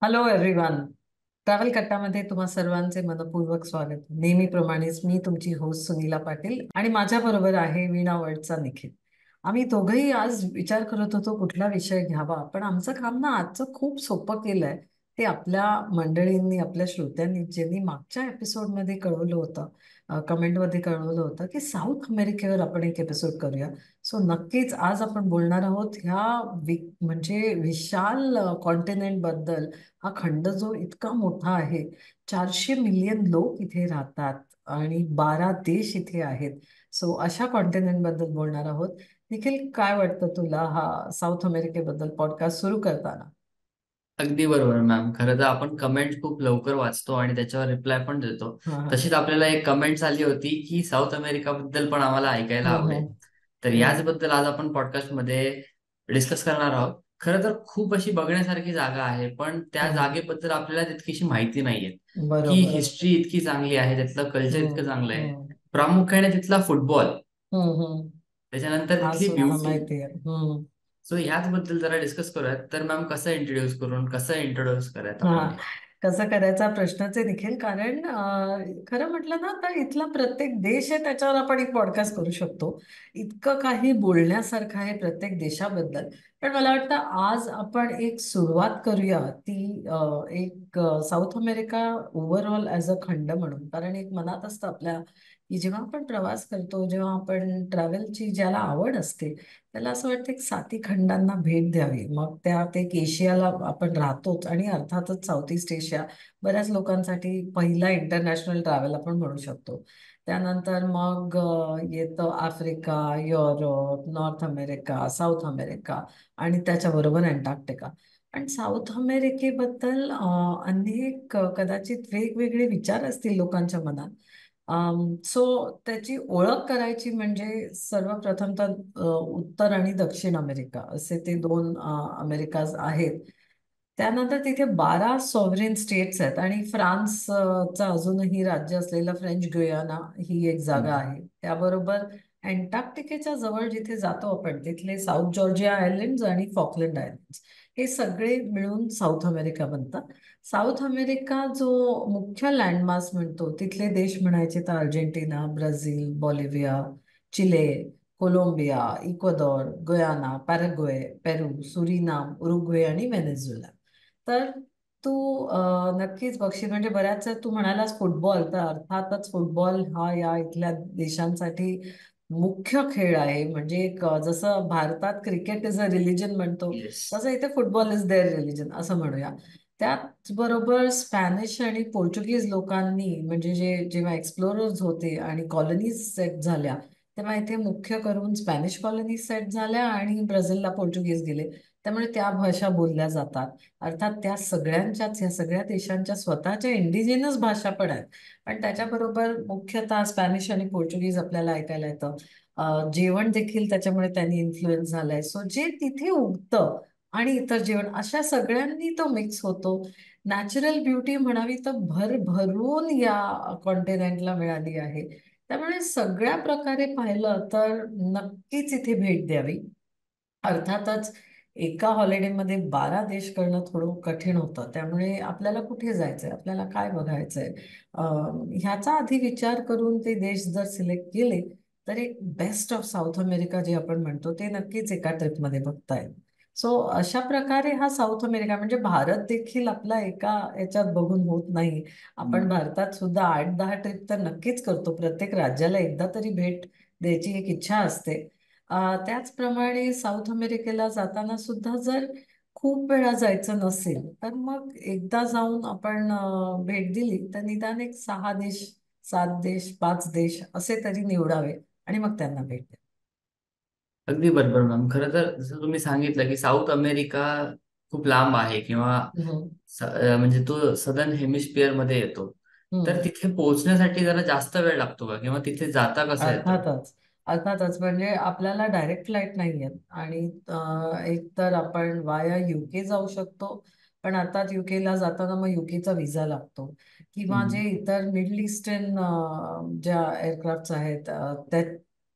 Hello everyone. Travel कट्टामध्ये तुम्हा सर्वांचे मनपूर्वक स्वागत. नेहमीप्रमाणेच मी तुमची होस्ट सुनीला पाटील आणि माझ्या बरोबर आहे वीणा वर्ल्डचा निखिल. आम्ही दोघंही आज विचार करत होतो कुठला विषय घ्यावा, पण आमचं काम ना आजचं खूप सोपं केलंय. ते आपल्या मंडळींनी, आपल्या श्रोत्यांनी, ज्यांनी मागच्या एपिसोडमध्ये कळवलं होतं, कमेंटमध्ये कळवलं होतं की साऊथ अमेरिकेवर आपण एक एपिसोड करूया. सो नक्कीच आज आपण बोलणार आहोत ह्या म्हणजे विशाल कॉन्टिनेंट बद्दल. हा खंड जो इतका मोठा आहे, 400 मिलियन लोक इथे राहतात आणि 12 देश इथे आहेत. सो अशा कॉन्टिनेंट बद्दल बोलणार आहोत. निखिल, काय वाटतं तुला हा साऊथ अमेरिकेबद्दल पॉडकास्ट सुरू करताना? अगदी बरोबर मॅम. खरं तर आपण कमेंट खूप लवकर वाचतो आणि त्याच्यावर रिप्लाय पण देतो. हा हा. तशीच आपल्याला एक कमेंट आली होती की साऊथ अमेरिका बद्दल पण आम्हाला ऐकायला हम्म आवडेल. हम्म तर हम्म याचबद्दल आज आपण पॉडकास्ट मध्ये डिस्कस करणार आहोत. खरं तर खूप अशी बघण्यासारखी जागा आहे, पण त्या हम्म. जागेबद्दल आपल्याला तितकीशी माहिती नाहीये. की बरोबर. हिस्ट्री इतकी चांगली आहे, त्यातलं कल्चर इतकं हम्म चांगलं आहे. हम्म प्रामुख्याने तिथला फुटबॉल, हम्म. त्याच्यानंतर हा तिथली सुद्धा ब्युटी. माहिती आहे. हम्म. सो ह्याचबद्दल जरा डिस्कस करूयात. तर मॅम, कसं इंट्रोड्यूस करायचं हा, आपण हे? कसं करायचा प्रश्नच आहे निखिल. कारण खरं म्हटलं ना तर इथला प्रत्येक देश आहे, त्याच्यावर आपण एक पॉडकास्ट करू शकतो. इतकं काही बोलण्यासारखं आहे प्रत्येक देशाबद्दल. पण मला वाटतं आज आपण एक सुरुवात करूया ती एक south America overall as a खंड म्हणून. कारण एक मनात असतं आपल्या की जेव्हा आपण प्रवास करतो, जेव्हा आपण ट्रॅव्हलची ज्याला आवड असते, त्याला असं वाटतं एक साती खंडांना भेट द्यावी. मग त्यात एक एशियाला आपण राहतोच आणि अर्थातच साऊथ ईस्ट एशिया बऱ्याच लोकांसाठी पहिला इंटरनॅशनल ट्रॅव्हल आपण म्हणू शकतो. त्यानंतर मग येतं Africa, Europe, north America, south America आणि त्याच्याबरोबर अंटार्क्टिका. आणि साऊथ अमेरिकेबद्दल अनेक कदाचित वेगवेगळे विचार असतील लोकांच्या मनात. सो त्याची ओळख करायची म्हणजे सर्वप्रथम तर उत्तर आणि दक्षिण अमेरिका असे ते दोन अमेरिकाज आहेत. त्यानंतर तिथे 12 सॉव्हरेन स्टेट्स आहेत आणि फ्रान्सचा अजूनही राज्य असलेला फ्रेंच गुयाना ही एक जागा आहे. त्याबरोबर अँटार्क्टिकेच्या जवळ जिथे जातो आपण तिथले साऊथ जॉर्जिया आयलँड्स आणि फॉकलंड आयलँड्स, हे सगळे मिळून साऊथ अमेरिका बनतात. साऊथ अमेरिका जो मुख्य लँडमास म्हणतो तिथले देश म्हणायचे तर अर्जेंटिना, ब्राझील, बॉलिव्हिया, चिले, कोलंबिया, इक्वादॉर, गयाना, पॅराग्वे, पेरू, सुरिनाम, उरुग्वे आणि व्हेनेझुएला. तर तू नक्कीच बघशील म्हणजे बऱ्याच तू म्हणालास फुटबॉल, तर अर्थातच फुटबॉल हा या इथल्या देशांसाठी मुख्य खेळ आहे. म्हणजे एक जसं भारतात क्रिकेट इज अ रिलिजन म्हणतो, येस. तसं इथे फुटबॉल इज देअर रिलिजन असं म्हणूया. त्याचबरोबर स्पॅनिश आणि पोर्चुगीज लोकांनी म्हणजे जेव्हा एक्सप्लोरर्स होते आणि कॉलनीज सेट झाल्या, तेव्हा इथे मुख्य करून स्पॅनिश कॉलनीज सेट झाल्या आणि ब्राझीलला पोर्चुगीज गेले. त्यामुळे त्या भाषा बोलल्या जातात. अर्थात त्या सगळ्यांच्याच, या सगळ्या देशांच्या स्वतःच्या इंडिजिनस भाषा पण आहेत. पण त्याच्याबरोबर मुख्यतः स्पॅनिश आणि पोर्चुगीज आपल्याला ऐकायला येतं. जेवण देखील त्याच्यामुळे त्यांनी इन्फ्लुएन्स झालंय. सो जे तिथे उगतं आणि इतर जेवण अशा सगळ्यांनी तो मिक्स होतो. नॅचरल ब्युटी म्हणावी तर भरभरून या कॉन्टिनेंटला मिळाली आहे. त्यामुळे सगळ्या प्रकारे पाहिलं तर नक्कीच इथे भेट द्यावी. अर्थातच एका हॉलिडेमध्ये 12 देश करणं थोडं कठीण होतं. त्यामुळे आपल्याला कुठे जायचंय, आपल्याला काय बघायचंय, ह्याचा आधी विचार करून ते देश जर सिलेक्ट केले तर एक बेस्ट ऑफ साऊथ अमेरिका जे आपण म्हणतो ते नक्कीच एका ट्रिपमध्ये बघता येईल. सो अशा प्रकारे हा साऊथ अमेरिका म्हणजे भारत देखील आपला एका याच्यात बघून होत नाही. आपण भारतात सुद्धा 8-10 ट्रिप तर नक्कीच करतो. प्रत्येक राज्याला एकदा तरी भेट द्यायची एक इच्छा असते. त्याचप्रमाणे साऊथ अमेरिकेला जाताना सुद्धा जर खूप वेळा जायचं नसेल तर मग एकदा जाऊन आपण भेट दिली तर निदान एक 6 देश, 7 देश, 5 देश असे तरी निवडावे आणि मग त्यांना भेट द्या. अगदी बरोबर मॅम. खरं तर जसं तुम्ही सांगितलं की साऊथ अमेरिका खूप लांब आहे, किंवा हम्म म्हणजे तो सदर्न हेमिस्फिअर मध्ये येतो. तर हम्म. तिथे पोहोचण्यासाठी जरा जास्त वेळ लागतो का, किंवा तिथे जाता कसं येतं? अर्थातच. अर्थातच म्हणजे आपल्याला डायरेक्ट फ्लाईट नाही आहेत आणि एक तर आपण वाया युके जाऊ शकतो. पण अर्थात युकेला जाताना मग युकेचा व्हिसा लागतो. किंवा जे हम्म. इतर मिडल ईस्टर्न ज्या एअरक्राफ्ट्स आहेत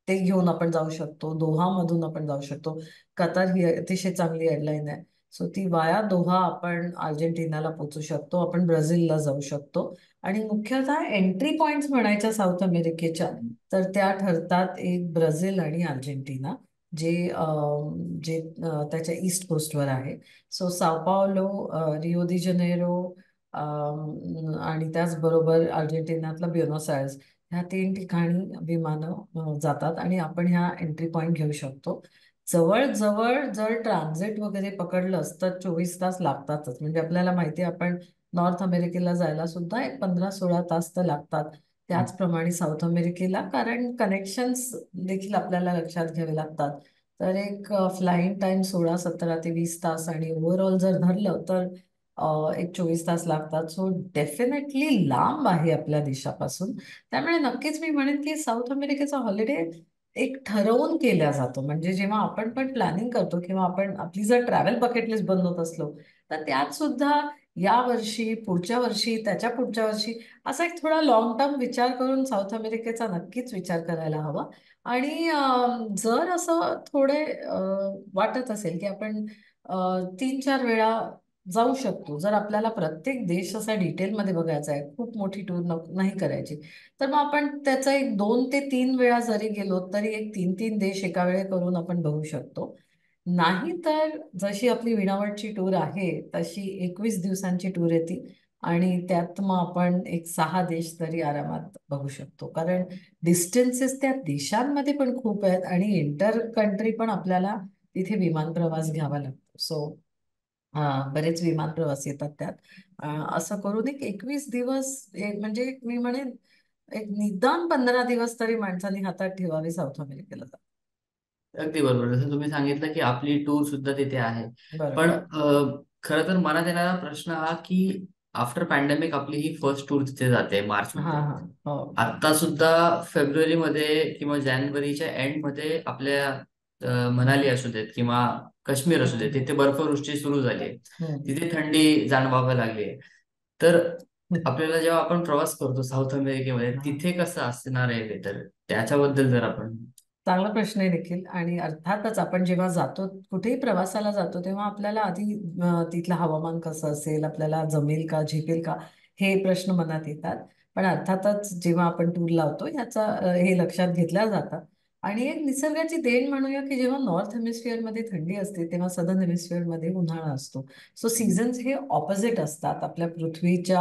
ते घेऊन आपण जाऊ शकतो. दोहामधून आपण जाऊ शकतो. कतार ही अतिशय चांगली एअरलाईन आहे. सो ती वाया दोहा आपण अर्जेंटिनाला पोहोचू शकतो, आपण ब्राझीलला जाऊ शकतो. आणि मुख्यतः एंट्री पॉइंट्स म्हणायच्या साऊथ अमेरिकेच्या, तर त्या ठरतात एक ब्राझील आणि अर्जेंटिना, जे त्याच्या ईस्ट कोस्टवर आहे. सो साओ पावलो, रिओ दी जानेरो, आणि त्याचबरोबर अर्जेंटिनातला ब्युनॉस आयर्स, ह्या 3 ठिकाणी विमानं जातात आणि आपण ह्या एंट्री पॉइंट घेऊ शकतो. जवळ जर ट्रान्झिट वगैरे पकडलंच तर 24 तास लागतातच. म्हणजे आपल्याला माहिती आहे, आपण नॉर्थ अमेरिकेला जायला सुद्धा एक 15-16 तास तर लागतात. त्याचप्रमाणे साऊथ अमेरिकेला, कारण कनेक्शन्स देखील आपल्याला लक्षात घ्यावे लागतात. तर एक फ्लाईंग टाइम 16-17 ते 20 तास, आणि ओव्हरऑल जर धरलं तर एक 24 तास लागतात. सो डेफिनेटली लांब आहे आपल्या देशापासून. त्यामुळे नक्कीच मी म्हणेन की साऊथ अमेरिकेचा हॉलिडे एक ठरवून केला जातो. म्हणजे जेव्हा आपण पण प्लॅनिंग करतो किंवा आपण आपली जर ट्रॅव्हल बकेट लिस्ट बनवत असलो, तर त्यात सुद्धा या वर्षी, पुढच्या वर्षी, त्याच्या पुढच्या वर्षी, असा एक थोडा लॉंग टर्म विचार करून साऊथ अमेरिकेचा नक्कीच विचार करायला हवा. आणि जर असं थोडे वाटत असेल की आपण 3-4 वेळा जाऊ शकतो, जर आपल्याला प्रत्येक देश असा डिटेलमध्ये बघायचा आहे, खूप मोठी टूर नाही करायची, तर मग आपण त्याचा एक 2 ते 3 वेळा जरी गेलो तरी एक 3-3 देश एका वेळे करून आपण बघू शकतो. नाही तर जशी आपली विणावटची टूर आहे तशी 21 दिवसांची टूर येते, आणि त्यात मग आपण एक 6 देश तरी आरामात बघू शकतो. कारण डिस्टन्सेस त्या देशांमध्ये पण खूप आहेत, आणि इंटर कंट्री पण आपल्याला तिथे विमान प्रवास घ्यावा लागतो. सो बरेच विमान प्रवास येतात त्यात. असं करून एक 21 दिवस, म्हणजे मी म्हणेन एक निदान 15 दिवस तरी माणसाने हातात ठेवावे साऊथ अमेरिकेला जातात. अगदी बरोबर. जसं तुम्ही सांगितलं की आपली टूर सुद्धा तिथे आहे. पण बरोबर. खरं तर मनात येणारा प्रश्न हा की आफ्टर पॅन्डेमिक आपली ही फर्स्ट टूर तिथे जाते मार्च हा, मध्ये. हा. हो. आता सुद्धा फेब्रुवारीमध्ये किंवा जानेवारीच्या एंडमध्ये आपल्या मनाली असू देत किंवा काश्मीर असू देत, हम्म, तिथे बर्फवृष्टी सुरू झाली आहे. हम्म, तिथे थंडी जाणवावी लागली आहे. तर हम्म. आपल्याला जेव्हा आपण प्रवास करतो साऊथ अमेरिकेमध्ये, हा. तिथे कसं असणार आहे वेदर, त्याच्याबद्दल जर आपण. चांगला प्रश्न आहे देखील. आणि अर्थातच आपण जेव्हा जातो, कुठेही प्रवासाला जातो, तेव्हा आपल्याला आधी तिथलं हवामान कसं असेल, आपल्याला जमेल का, झेपेल का, हे प्रश्न मनात येतात. पण अर्थातच जेव्हा आपण टूर लावतो ह्याचा हे लक्षात घेतल्या जातात. आणि एक निसर्गाची देण म्हणूया की जेव्हा नॉर्थ हेमिस्फिअरमध्ये थंडी असते तेव्हा सदर्न हेमिस्फिअरमध्ये उन्हाळा असतो. सो सीझन्स हे ऑपोजिट असतात आपल्या पृथ्वीच्या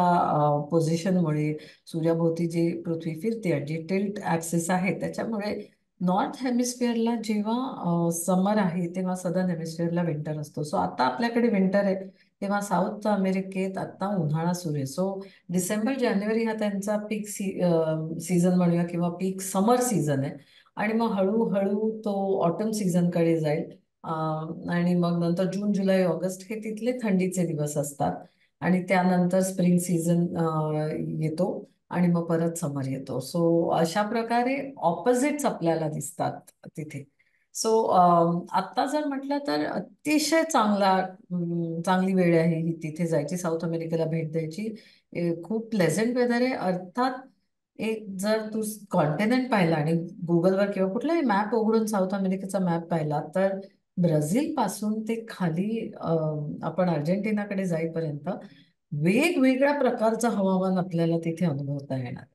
पोझिशनमुळे. सूर्याभोवती जे पृथ्वी फिरते आणि जे टिल्ट ॲक्सिस आहे त्याच्यामुळे नॉर्थ हेमिस्फिअरला जेव्हा समर आहे तेव्हा सदर्न हेमिस्फिअरला विंटर असतो. सो आता आपल्याकडे विंटर आहे, तेव्हा साऊथ अमेरिकेत आता उन्हाळा सुरू आहे. सो डिसेंबर-जानेवारी हा त्यांचा पीक सीझन म्हणूया किंवा पीक समर सीझन आहे. आणि मग हळूहळू तो ऑटम सीझनकडे जाईल. आणि मग नंतर जून, जुलै, ऑगस्ट हे तिथले थंडीचे दिवस असतात. आणि त्यानंतर स्प्रिंग सीझन येतो, आणि मग परत समर येतो. सो अशा प्रकारे ऑपोजिट्स आपल्याला दिसतात तिथे. सो आत्ता जर म्हटलं तर अतिशय चांगली वेळ आहे ही तिथे जायची, साऊथ अमेरिकेला भेट द्यायची. खूप प्लेझंट वेदर आहे. अर्थात एक जर तू कॉन्टिनेंट पाहिला आणि गुगलवर किंवा कुठलाही मॅप उघडून साऊथ अमेरिकेचा मॅप पाहिला, तर ब्राझील पासून ते खाली आपण अर्जेंटिनाकडे जाईपर्यंत वेगवेगळ्या प्रकारचं हवामान आपल्याला तिथे अनुभवता येणार.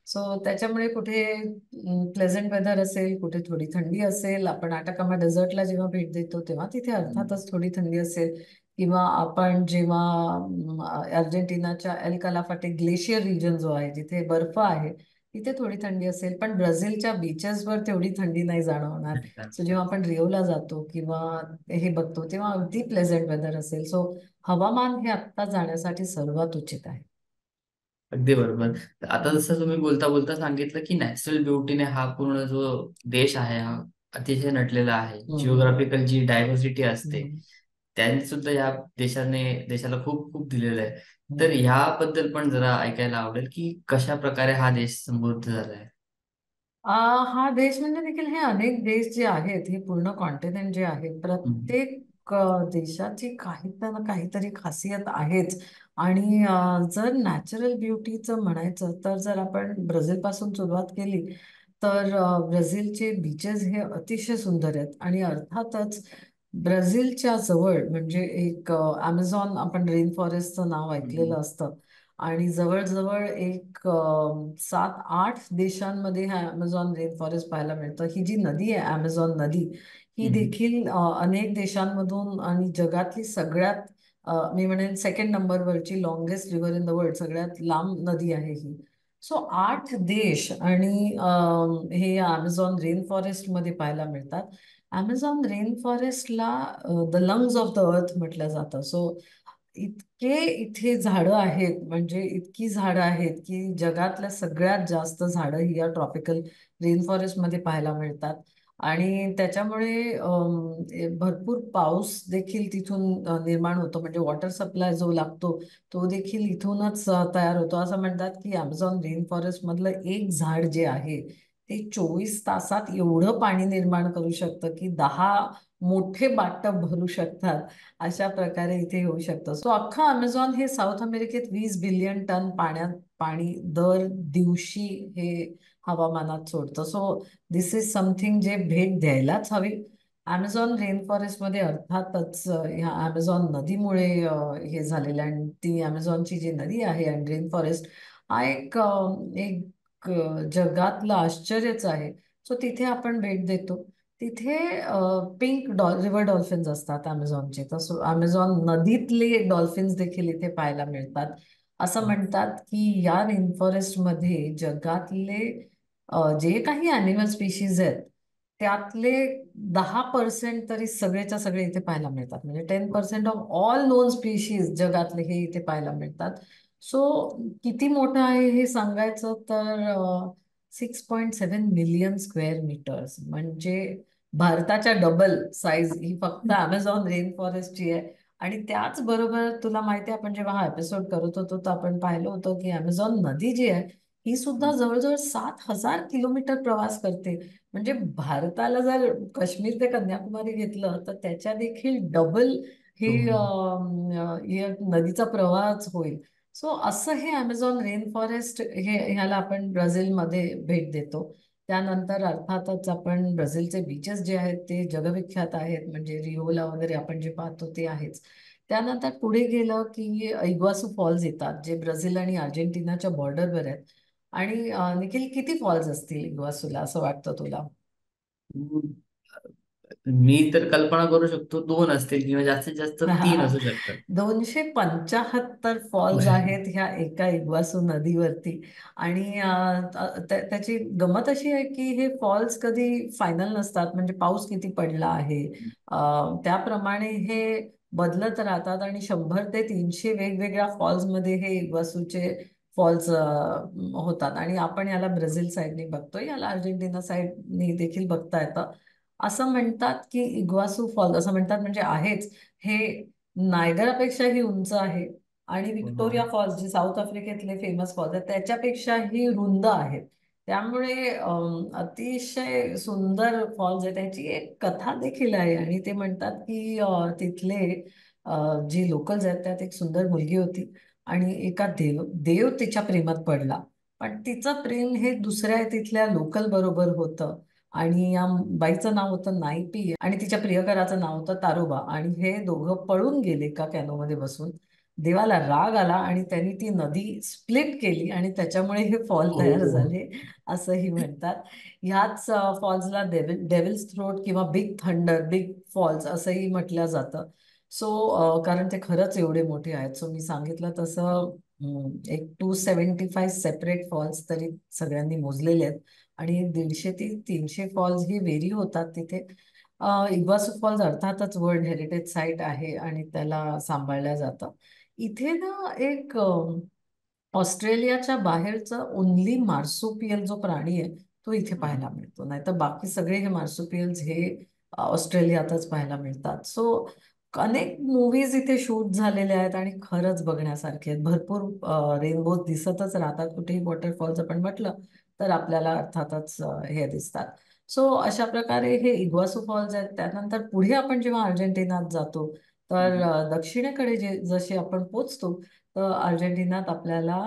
सो त्याच्यामुळे कुठे प्लेझंट वेदर असेल, कुठे थोडी थंडी असेल. आपण आटाकामा डेझर्टला जेव्हा भेट देतो तेव्हा तिथे अर्थातच थोडी थंडी असेल. किंवा आपण जेव्हा अर्जेंटिनाच्या एल कलाफाटे ग्लेशियर रिजन जो आहे जिथे बर्फ आहे, तिथे थोडी थंडी असेल. पण ब्राझीलच्या बीचेसवर तेवढी थंडी नाही जाणवणार. सो जेव्हा आपण रिओला जातो किंवा हे बघतो तेव्हा अगदी प्लेझंट वेदर असेल. सो हवामान हे आत्ता जाण्यासाठी सर्वात उचित आहे. अगदी बरोबर. आता जसं तुम्ही बोलता बोलता सांगितलं की नॅचरल ब्युटीने हा पूर्ण जो देश आहे हा अतिशय नटलेला आहे. हम्म, जिओग्राफिकल जी डायव्हर्सिटी असते, हम्म, त्यांनी सुद्धा या देशाला खूप खूप दिलेलं आहे. तर हम्म. ह्याबद्दल पण जरा ऐकायला आवडेल की कशा प्रकारे हा देश समृद्ध झालाय. हा देश म्हणजे देखील हे अनेक देश जे आहेत, हे पूर्ण कॉन्टिनेंट जे आहे, हम्म. प्रत्येक देशाची काही ना काहीतरी खासियत आहेच. आणि जर नॅचरल ब्युटीचं म्हणायचं तर जर आपण ब्राझील पासून सुरुवात केली तर ब्राझीलचे बीचेस हे अतिशय सुंदर आहेत. आणि अर्थातच ब्राझीलच्या जवळ म्हणजे एक अमेझॉन, आपण रेन फॉरेस्टचं नाव ऐकलेलं हम्म, असतं. आणि जवळजवळ एक 7-8 देशांमध्ये हा अमेझॉन रेन फॉरेस्ट पाहायला मिळतं. ही जी नदी आहे अमेझॉन नदी, ही हम्म, देखील अनेक देशांमधून आणि जगातली सगळ्यात मी म्हणेन सेकंड नंबरवरची longest river in the world, सगळ्यात लांब नदी आहे ही. सो 8 देश आणि हे अमेझॉन रेन फॉरेस्टमध्ये पाहायला मिळतात. अमेझॉन रेन फॉरेस्टला the lungs of the earth म्हटलं जातं. सो इतके इथे झाडं आहेत, म्हणजे इतकी झाडं आहेत की जगातल्या सगळ्यात जास्त झाडं ही या ट्रॉपिकल रेन फॉरेस्टमध्ये पाहायला मिळतात. आणि त्याच्यामुळे भरपूर पाऊस देखील तिथून निर्माण होतो, म्हणजे वॉटर सप्लाय जो लागतो तो देखील इथूनच तयार होतो. असं म्हणतात की अमेझॉन रेन फॉरेस्ट मधलं एक झाड जे आहे ते 24 तासात एवढं पाणी निर्माण करू शकतं की 10 मोठे बाटप भरू शकतात. अशा प्रकारे इथे होऊ शकतं. सो अख्खा अमेझॉन हे साऊथ अमेरिकेत 20 बिलियन टन पाणी दर दिवशी हे हवामानात सोडतं. सो दिस इज समथिंग जे भेट द्यायलाच हवी. अमेझॉन रेन फॉरेस्टमध्ये अर्थातच ह्या अमेझॉन नदीमुळे हे झालेलं आहे. आणि ती अमेझॉनची जी नदी आहे आणि रेन फॉरेस्ट हा एक जगातलं आश्चर्यच आहे. सो तिथे आपण भेट देतो. तिथे पिंक रिव्हर डॉल्फिन्स असतात अमेझॉनचे. तसं अमेझॉन नदीतले डॉल्फिन्स देखील इथे पाहायला मिळतात. असं हम्म. म्हणतात की या रेन फॉरेस्टमध्ये जगातले जे काही अॅनिमल स्पीशीज आहेत त्यातले 10% तरी सगळेच्या सगळे इथे पाहायला मिळतात. म्हणजे 10% ऑफ ऑल नोन स्पीशीज जगातले हे इथे पाहायला मिळतात. सो किती मोठं आहे हे सांगायचं तर 6.7 मिलियन स्क्वेअर मीटर्स, म्हणजे भारताच्या डबल साईज ही फक्त अमेझॉन रेन फॉरेस्टची आहे. आणि त्याचबरोबर तुला माहिती आहे, आपण जेव्हा हा एपिसोड करत होतो तर आपण पाहिलं होतं की अमेझॉन नदी जी आहे ही सुद्धा जवळजवळ 7,000 किलोमीटर प्रवास करते. म्हणजे भारताला जर काश्मीर ते कन्याकुमारी घेतलं तर त्याच्या देखील डबल हे हो. हे नदीचा प्रवाहच होईल. सो असं हे अमेझॉन रेन फॉरेस्ट हे ह्याला आपण ब्राझीलमध्ये भेट देतो. त्यानंतर अर्थातच आपण ब्राझीलचे बीचेस जे आहेत ते जगविख्यात आहेत, म्हणजे रिओला वगैरे आपण जे पाहतो ते आहेच. त्यानंतर पुढे गेलं की इग्वासू फॉल्स येतात, जे ब्राझील आणि अर्जेंटिनाच्या बॉर्डरवर आहेत. आणि निखिल, किती फॉल्स असतील इग्वासूला असं वाटतं तुला? हम्म. मी तर कल्पना करू शकतो 2 असतील किंवा जास्तीत जास्त 3 असू शकतात. 275 फॉल्स आहेत ह्या एका इग्वासू नदीवरती. आणि त्याची गंमत अशी आहे की हे फॉल्स कधी फायनल नसतात, म्हणजे पाऊस किती पडला आहे त्याप्रमाणे हे बदलत राहतात. आणि 100 ते 300 वेगवेगळ्या फॉल्समध्ये हे इग्वासूचे फॉल्स होतात. आणि आपण याला ब्राझील साईडने बघतोय, याला अर्जेंटिना साईडने देखील बघता येतं. असं म्हणतात की इग्वासू फॉल्स, असं म्हणतात म्हणजे आहेच, हे नायगरापेक्षाही उंच आहे. आणि हो, हो. विक्टोरिया फॉल्स जे साऊथ आफ्रिकेतले फेमस फॉल्स आहेत त्याच्यापेक्षाही रुंद आहेत. त्यामुळे अतिशय सुंदर फॉल्स आहे. त्याची एक कथा देखील आहे आणि ते म्हणतात की तिथले जी लोकल्स आहेत त्यात एक सुंदर मुलगी होती. आणि एका देव देव तिच्या प्रेमात पडला. पण तिचं प्रेम हे दुसऱ्या तिथल्या लोकल बरोबर होतं. आणि या बाईचं नाव होतं नायपी आणि तिच्या प्रियकराचं नाव होतं तारोबा. आणि हे दोघं पळून गेले एका कॅनोमध्ये बसून. देवाला राग आला आणि त्यांनी ती नदी स्प्लिट केली आणि त्याच्यामुळे हे फॉल तयार हो. झाले असंही म्हणतात. ह्याच फॉल्सला डेव्हिल्स थ्रोट किंवा बिग थंडर, बिग फॉल्स असंही म्हटलं जातं. सो कारण ते खरंच एवढे मोठे आहेत. सो मी सांगितलं तसं एक 275 सेपरेट फॉल्स तरी सगळ्यांनी मोजलेले आहेत. आणि 150 ते 300 फॉल्स ही वेरी होतात तिथे. इग्वासू फॉल्स अर्थातच वर्ल्ड हेरिटेज साईट आहे आणि त्याला सांभाळलं जातं. इथे ना एक ऑस्ट्रेलियाच्या बाहेरचा ओनली मार्सुपियल जो प्राणी आहे तो इथे हम्म. पाहायला मिळतो. नाही तर बाकी सगळे हे मार्सुपियल्स हे ऑस्ट्रेलियातच पाहायला मिळतात. सो अनेक मूवीज इथे शूट झालेले आहेत आणि खरंच बघण्यासारखे आहेत. भरपूर रेनबोज दिसतच राहतात. कुठेही वॉटरफॉल्स आपण म्हटलं तर आपल्याला अर्थातच हे दिसतात. सो अशा प्रकारे हे इग्वासू फॉल्स आहेत. त्यानंतर पुढे आपण जेव्हा अर्जेंटिनात जातो तर हम्म. दक्षिणेकडे जे जसे आपण पोचतो तर अर्जेंटिनात आपल्याला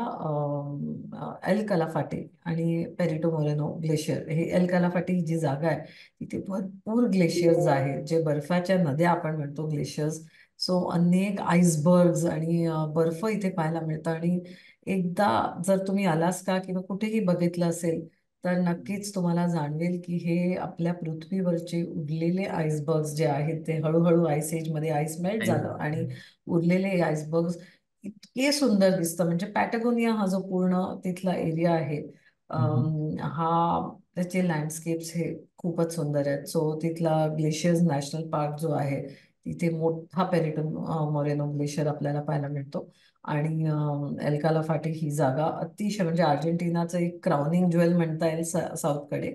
एल कलाफाटे आणि पेरिटो मोरेनो ग्लेशियर, हे एल कलाफाटे ही जी जागा आहे तिथे भरपूर ग्लेशियर्स आहेत, जे बर्फाच्या नद्या आपण म्हणतो ग्लेशियर्स. सो अनेक आईसबर्ग्स आणि बर्फ इथे पाहायला मिळतं. आणि एकदा जर तुम्ही अलास्का किंवा कुठेही बघितलं असेल तर नक्कीच तुम्हाला जाणवेल की हे आपल्या पृथ्वीवरचे उरलेले आईसबर्ग्स जे आहेत ते हळूहळू आईस एज मध्ये आईस मेल्ट झालं आणि उरलेले आईसबर्ग्स इतके सुंदर दिसतं. म्हणजे पॅटागोनिया हा जो पूर्ण तिथला एरिया आहे, हा त्याचे लँडस्केप्स हे खूपच सुंदर आहेत. सो तिथला ग्लेशियर्स नॅशनल पार्क जो आहे तिथे मोठा पेरिटो मोरेनो ग्लेशियर आपल्याला पाहायला मिळतो. आणि एल कालाफाटे ही जागा अतिशय, म्हणजे अर्जेंटिनाचं एक क्राउनिंग ज्वेल म्हणता येईल साऊथकडे.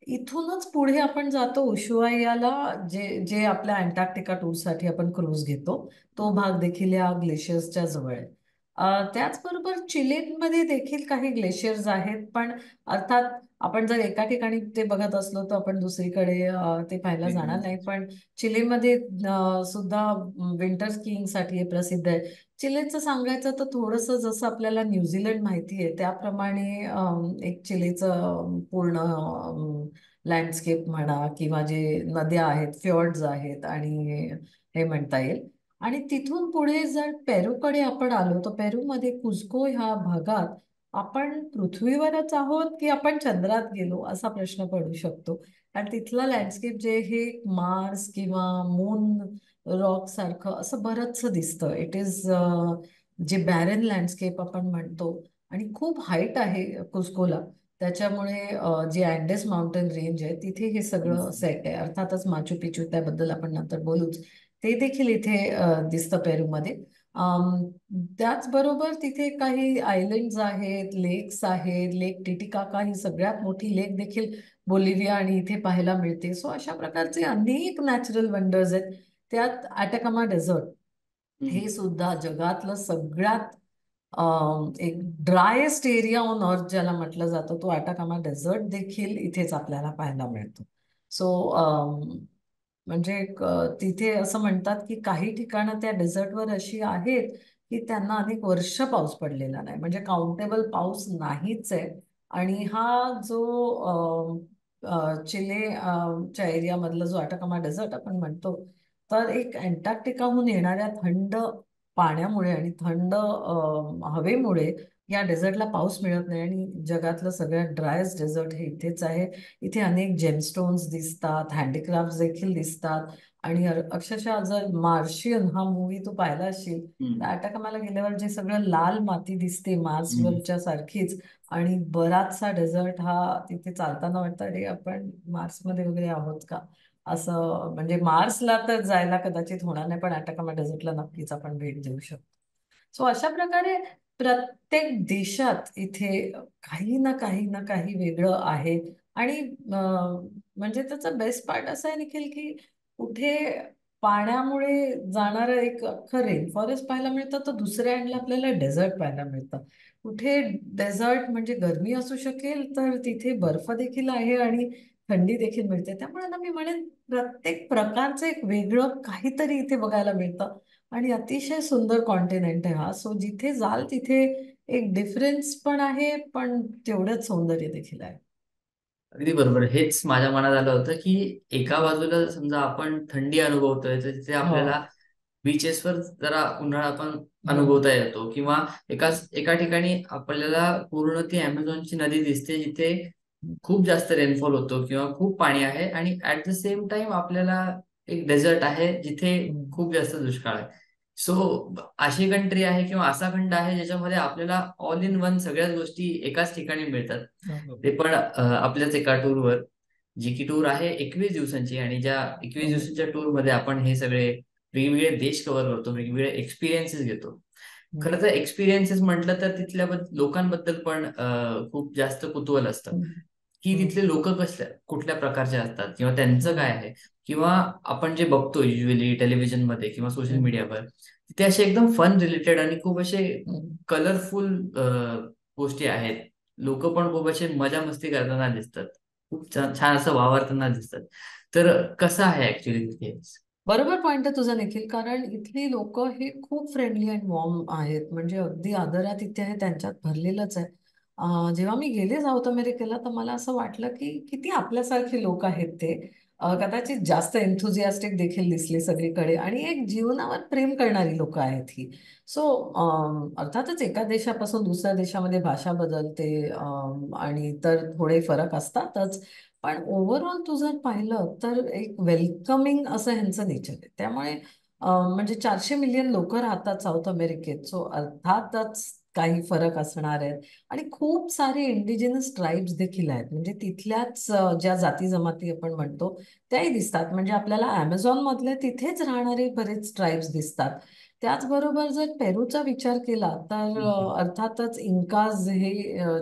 इथूनच पुढे आपण जातो उशुआयाला, जे जे आपल्या अंटार्क्टिका टूरसाठी आपण क्रूज घेतो. तो भाग देखील या ग्लेशियर्सच्या जवळ आहे. त्याचबरोबर चिलेमध्ये देखील काही ग्लेशियर्स आहेत, पण अर्थात आपण जर एका ठिकाणी ते बघत असलो तर आपण दुसरीकडे ते पाहायला जाणार नाही. पण चिलेमध्ये सुद्धा विंटर स्कीइंगसाठी हे प्रसिद्ध आहे. चिलेचं सांगायचं तर थोडंसं जसं आपल्याला न्यूझीलंड माहिती आहे त्याप्रमाणे एक चिलेचं पूर्ण लँडस्केप म्हणा किंवा जे नद्या आहेत, फ्यॉर्ड्स आहेत आणि हे म्हणता येईल. आणि तिथून पुढे जर पेरूकडे आपण आलो तर पेरूमध्ये कुझको ह्या भागात आपण पृथ्वीवरच आहोत की आपण चंद्रात गेलो असा प्रश्न पडू शकतो. आणि तिथला लँडस्केप जे हे मार्स किंवा मून रॉक सारखं असं बरंचसं दिसतं. इट इज जे बॅरन लँडस्केप आपण म्हणतो. आणि खूप हाईट आहे कुस्कोला, त्याच्यामुळे जे अँडेस माउंटेन रेंज आहे तिथे हे सगळं सेट आहे. अर्थातच माचू पिचू त्याबद्दल आपण नंतर बोलूच, ते देखील इथे दिसतं पेरूमध्ये. अम, त्याचबरोबर तिथे काही आयलंड्स आहेत, लेक्स आहेत. लेक टिटिकाका ही सगळ्यात मोठी लेक देखील बोलिव्हिया आणि इथे पाहायला मिळते. सो अशा प्रकारचे अनेक नॅचरल वंडर्स आहेत. त्यात अटॅकामा डेझर्ट हे सुद्धा जगातलं सगळ्यात एक ड्रायेस्ट एरिया ऑन अर्थ ज्याला म्हटलं जातं, तो अटाकामा डेझर्ट देखील इथेच आपल्याला पाहायला मिळतो. सो म्हणजे तिथे असं म्हणतात की काही ठिकाणं त्या डेझर्टवर अशी आहेत की त्यांना अनेक वर्ष पाऊस पडलेला नाही, म्हणजे काउंटेबल पाऊस नाहीच आहे. आणि हा जो चिले च्या एरियामधला जो अटाकामा डेझर्ट आपण म्हणतो, तर एक अँटार्क्टिकाहून येणाऱ्या थंड पाण्यामुळे आणि थंड हवेमुळे या डेझर्टला पाऊस मिळत नाही. आणि जगातलं सगळ्यात ड्रायस्ट डेझर्ट हे इथेच आहे. इथे अनेक जेमस्टोन्स दिसतात, हँडीक्राफ्ट देखील दिसतात. आणि अक्षरशः जर मार्शियन हा मूवी तू पाहिला असशील तर अटॅकमाला गेल्यावर जे सगळं लाल माती दिसते मार्सवरच्या सारखीच, आणि बराचसा डेझर्ट हा तिथे चालताना वाटतं अरे आपण मार्समध्ये वगैरे आहोत का असं. म्हणजे मार्सला तर जायला कदाचित होणार नाही, पण अटॅकामा डेझर्टला नक्कीच आपण भेट देऊ शकतो. सो अशा प्रकारे प्रत्येक देशात इथे काही ना काही ना काही वेगळं आहे. आणि म्हणजे त्याचा बेस्ट पार्ट असा आहे निखिल की कुठे पाण्यामुळे जाणारं एक अख्खं रेन फॉरेस्ट पाहायला मिळतं, तर दुसऱ्या एंडला आपल्याला डेझर्ट पाहायला मिळतं. कुठे डेझर्ट म्हणजे गरमी असू शकेल तर तिथे बर्फ देखील आहे आणि थंडी देखील मिळते. त्यामुळे ना मी म्हणेन प्रत्येक प्रकारचं एक वेगळं काहीतरी इथे बघायला मिळतं. आणि अतिशय सुंदर कॉन्टिनेंट आहे हा. सो जिथे जाल तिथे एक डिफरन्स पण आहे, पण तेवढंच सौंदर्य देखील आहे. अगदी बरोबर. हेच माझ्या मनात आलं होतं की एका बाजूला समजा आपण थंडी अनुभवतोय तर तिथे आपल्याला हो. बीचेसवर जरा उन्हाळा पण हम्म. अनुभवता येतो, किंवा एका ठिकाणी आपल्याला पूर्ण ती अमेझॉनची नदी दिसते जिथे खूप जास्त रेनफॉल होतो किंवा खूप पाणी आहे, आणि ऍट द सेम टाइम आपल्याला एक डेझर्ट आहे जिथे हम्म. खूप जास्त दुष्काळ आहे. सो अशी कंट्री आहे किंवा असा खंड आहे ज्याच्यामध्ये आपल्याला ऑल इन वन सगळ्याच गोष्टी एकाच ठिकाणी मिळतात. हो. ते पण आपल्याच एका टूरवर, जी की टूर आहे 21 दिवसांची, आणि ज्या 21 दिवसांच्या टूर मध्ये आपण हे सगळे वेगवेगळे देश कव्हर करतो, वेगवेगळे एक्सपिरियन्सेस घेतो. खरं तर एक्सपिरियन्सेस म्हटलं तर तिथल्या लोकांबद्दल पण खूप जास्त कुतूहल असतं, की हम्म. तिथले लोक कुठल्या प्रकारचे असतात किंवा त्यांचं काय हम्म. आहे. किंवा आपण जे बघतो युजली टेलिव्हिजन मध्ये किंवा सोशल हम्म. मीडियावर, तिथे असे एकदम फन रिलेटेड आणि खूप असे हम्म. कलरफुल गोष्टी आहेत. लोक पण खूप असे मजा मस्ती करताना दिसतात, खूप छान छान असं वावरताना दिसतात. तर कसं आहे ऍक्च्युली तिथे? बरोबर पॉइंट आहे तुझा निखिल, कारण इथली लोक हे खूप फ्रेंडली अँड वॉर्म आहेत. म्हणजे अगदी आदरात इथे आहे त्यांच्यात भरलेलंच आहे. जेव्हा मी गेले साऊथ अमेरिकेला तर मला असं वाटलं की किती आपल्यासारखे लोक आहेत ते. कदाचित जास्त एन्थुझियास्टिक देखील दिसले सगळीकडे, आणि एक जीवनावर प्रेम करणारी लोक आहेत ही. सो अर्थातच एका देशापासून दुसऱ्या देशामध्ये भाषा बदलते, आणि तर थोडे फरक असतातच. पण ओव्हरऑल तू जर पाहिलं तर एक वेलकमिंग असं ह्यांचं नेचर आहे. त्यामुळे म्हणजे 400 मिलियन लोक राहतात साऊथ अमेरिकेत, सो अर्थातच काही फरक असणार आहेत. आणि खूप सारे इंडिजिनस ट्राईब्स देखील आहेत. म्हणजे तिथल्याच ज्या जाती जमाती आपण म्हणतो त्याही दिसतात. म्हणजे आपल्याला अमेझॉन मधले तिथेच राहणारे बरेच ट्राईब्स दिसतात. त्याचबरोबर जर पेरूचा विचार केला तर हम्म. अर्थातच इंकाज हे